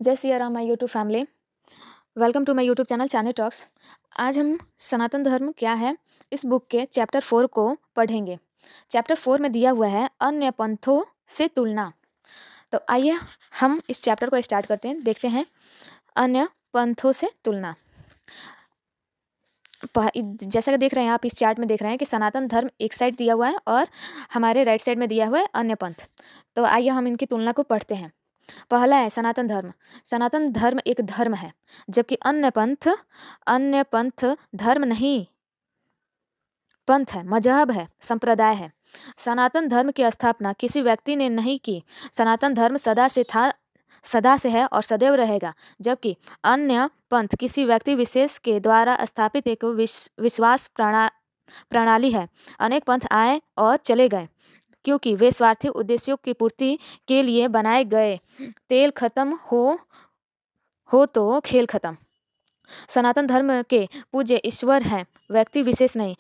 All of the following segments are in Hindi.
जय Siya Ram my YouTube family. Welcome to my YouTube channel चाने टॉक्स। आज हम सनातन धर्म क्या है इस बुक के चैप्टर 4 को पढ़ेंगे। चैप्टर 4 में दिया हुआ है अन्य पंथों से तुलना। तो आइए हम इस चैप्टर को स्टार्ट करते हैं। देखते हैं अन्य पंथों से तुलना। जैसा कि देख रहे हैं आप, इस चार्ट में देख रहे हैं कि सनातन धर्म एक साइड दिया हुआ है और हमारे राइट साइड में दिया हुआ है अन्य पंथ। तो आइए हम इनकी तुलना को पढ़ते हैं। पहला है सनातन धर्म। सनातन धर्म एक धर्म है, जबकि अन्य पंथ धर्म नहीं, पंथ है, मजहब है, संप्रदाय है। सनातन धर्म की स्थापना किसी व्यक्ति ने नहीं की। सनातन धर्म सदा से है और सदैव रहेगा, जबकि अन्य पंथ किसी व्यक्ति विशेष के द्वारा स्थापित एक विश्वास प्रणाली है। अनेक पंथ आए और चले गए क्योंकि वे स्वार्थी उद्देश्यों की पूर्ति के लिए बनाए गए। तेल खत्म हो तो खेल खत्म। सनातन धर्म के पूज्य ईश्वर हैं, व्यक्ति विशेष नहीं।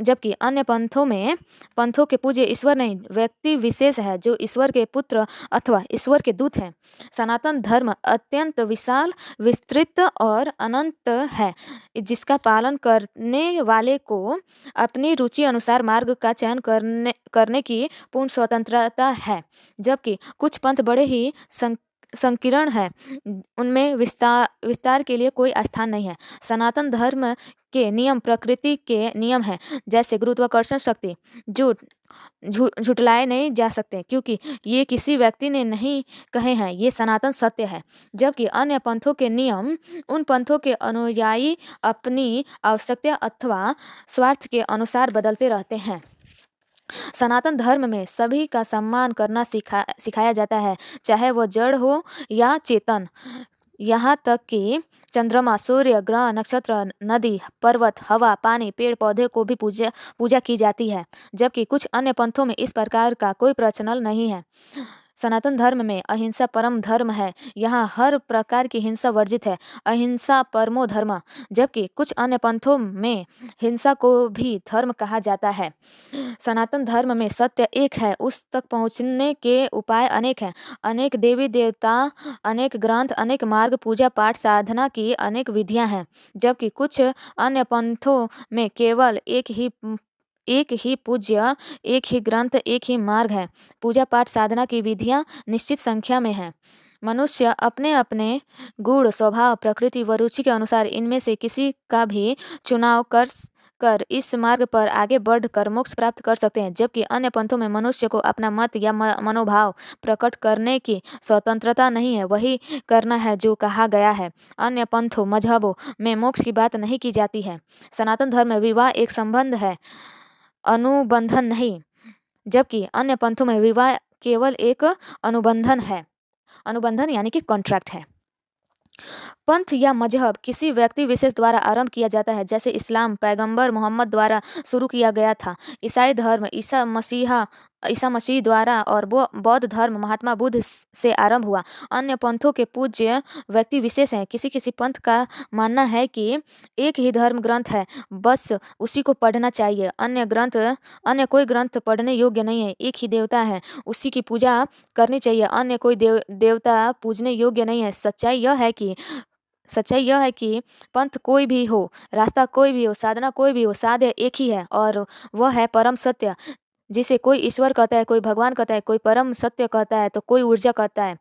जबकि अन्य पंथों के पूज्य ईश्वर नहीं, व्यक्ति विशेष है जो ईश्वर के पुत्र अथवा ईश्वर के दूत हैं। सनातन धर्म अत्यंत विशाल, विस्तृत और अनंत है, जिसका पालन करने वाले को अपनी रुचि अनुसार मार्ग का चयन करने की पूर्ण स्वतंत्रता है। जबकि कुछ पंथ बड़े ही संकीर्ण है, उनमें विस्तार के लिए कोई स्थान नहीं है। सनातन धर्म के नियम प्रकृति के नियम हैं, जैसे गुरुत्वाकर्षण शक्ति झुटलाए नहीं जा सकते, क्योंकि ये किसी व्यक्ति ने नहीं कहे हैं, ये सनातन सत्य है। जबकि अन्य पंथों के नियम उन पंथों के अनुयायी अपनी आवश्यकता अथवा स्वार्थ के अनुसार बदलते रहते हैं। सनातन धर्म में सभी का सम्मान करना सिखाया जाता है, चाहे वो जड़ हो या चेतन। यहाँ तक कि चंद्रमा, सूर्य, ग्रह, नक्षत्र, नदी, पर्वत, हवा, पानी, पेड़ पौधे को भी पूजा की जाती है। जबकि कुछ अन्य पंथों में इस प्रकार का कोई प्रचलन नहीं है। सनातन धर्म में अहिंसा परम धर्म है। यहाँ हर प्रकार की हिंसा वर्जित है, अहिंसा परमो धर्म। जबकि कुछ अन्य पंथों में हिंसा को भी धर्म कहा जाता है। सनातन धर्म में सत्य एक है, उस तक पहुँचने के उपाय अनेक हैं। अनेक देवी देवता, अनेक ग्रंथ, अनेक मार्ग, पूजा पाठ साधना की अनेक विधियां हैं। जबकि कुछ अन्य पंथों में केवल एक ही पूज्य, एक ही ग्रंथ, एक ही मार्ग है। पूजा पाठ साधना की विधियां निश्चित संख्या में हैं। मनुष्य अपने अपने गुण, स्वभाव, प्रकृति व रुचि के अनुसार इनमें से किसी का भी चुनाव कर इस मार्ग पर आगे बढ़कर मोक्ष प्राप्त कर सकते हैं। जबकि अन्य पंथों में मनुष्य को अपना मत या मनोभाव प्रकट करने की स्वतंत्रता नहीं है, वही करना है जो कहा गया है। अन्य पंथों, मजहबों में मोक्ष की बात नहीं की जाती है। सनातन धर्म में विवाह एक संबंध है, अनुबंधन नहीं। जबकि अन्य पंथों में विवाह केवल एक अनुबंधन यानी कि कॉन्ट्रैक्ट है। पंथ या मजहब किसी व्यक्ति विशेष द्वारा आरंभ किया जाता है, जैसे इस्लाम पैगंबर मोहम्मद द्वारा शुरू किया गया था। ईसाई धर्म ईसा मसीह द्वारा और बौद्ध धर्म महात्मा बुद्ध से आरंभ हुआ। अन्य पंथों के पूज्य व्यक्ति विशेष हैं। किसी किसी पंथ का मानना है कि एक ही धर्म ग्रंथ है, बस उसी को पढ़ना चाहिए। अन्य कोई ग्रंथ पढ़ने योग्य नहीं है। एक ही देवता है, उसी की पूजा करनी चाहिए। अन्य कोई देवता पूजने योग्य नहीं है। सच्चाई यह है कि पंथ कोई भी हो, रास्ता कोई भी हो, साधना कोई भी हो, साध्य एक ही है और वह है परम सत्य, जिसे कोई ईश्वर कहता है, कोई भगवान कहता है, कोई परम सत्य कहता है, तो कोई ऊर्जा कहता है।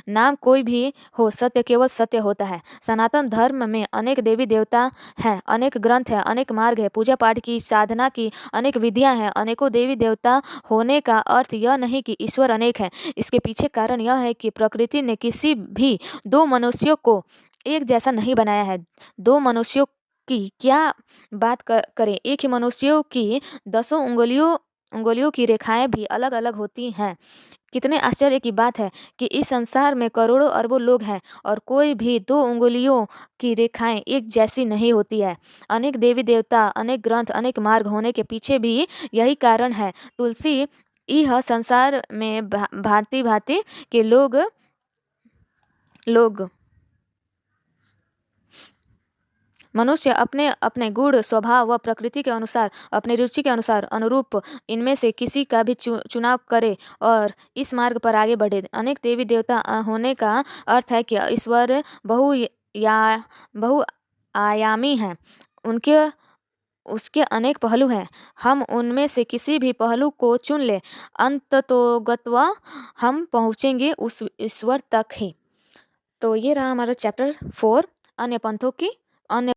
नाम कोई भी हो, सत्य केवल सत्य होता है। सनातन धर्म में अनेक देवी देवता हैं, अनेक ग्रंथ हैं, अनेक मार्ग है, पूजा पाठ की साधना की अनेक विधियां हैं। अनेकों देवी देवता होने का अर्थ यह नहीं कि ईश्वर अनेक है। इसके पीछे कारण यह है कि प्रकृति ने किसी भी दो मनुष्यों को एक जैसा नहीं बनाया है। दो मनुष्यों की क्या बात करें, एक ही मनुष्यों की 10 उंगलियों की रेखाएं भी अलग अलग होती हैं। कितने आश्चर्य की बात है कि इस संसार में करोड़ों अरबों लोग हैं और कोई भी 2 उंगलियों की रेखाएं एक जैसी नहीं होती है। अनेक देवी देवता, अनेक ग्रंथ, अनेक मार्ग होने के पीछे भी यही कारण है। तुलसी यह संसार में भांति भांति के मनुष्य अपने अपने गुण स्वभाव व प्रकृति के अनुसार, अपनी रुचि के अनुसार अनुरूप इनमें से किसी का भी चुनाव करे और इस मार्ग पर आगे बढ़े। अनेक देवी देवता होने का अर्थ है कि ईश्वर बहुआयामी हैं। उसके अनेक पहलू हैं। हम उनमें से किसी भी पहलू को चुन लें, अंततोगत्वा हम पहुँचेंगे उस ईश्वर तक ही। तो ये रहा हमारा चैप्टर 4 अन्य पंथों की अन्य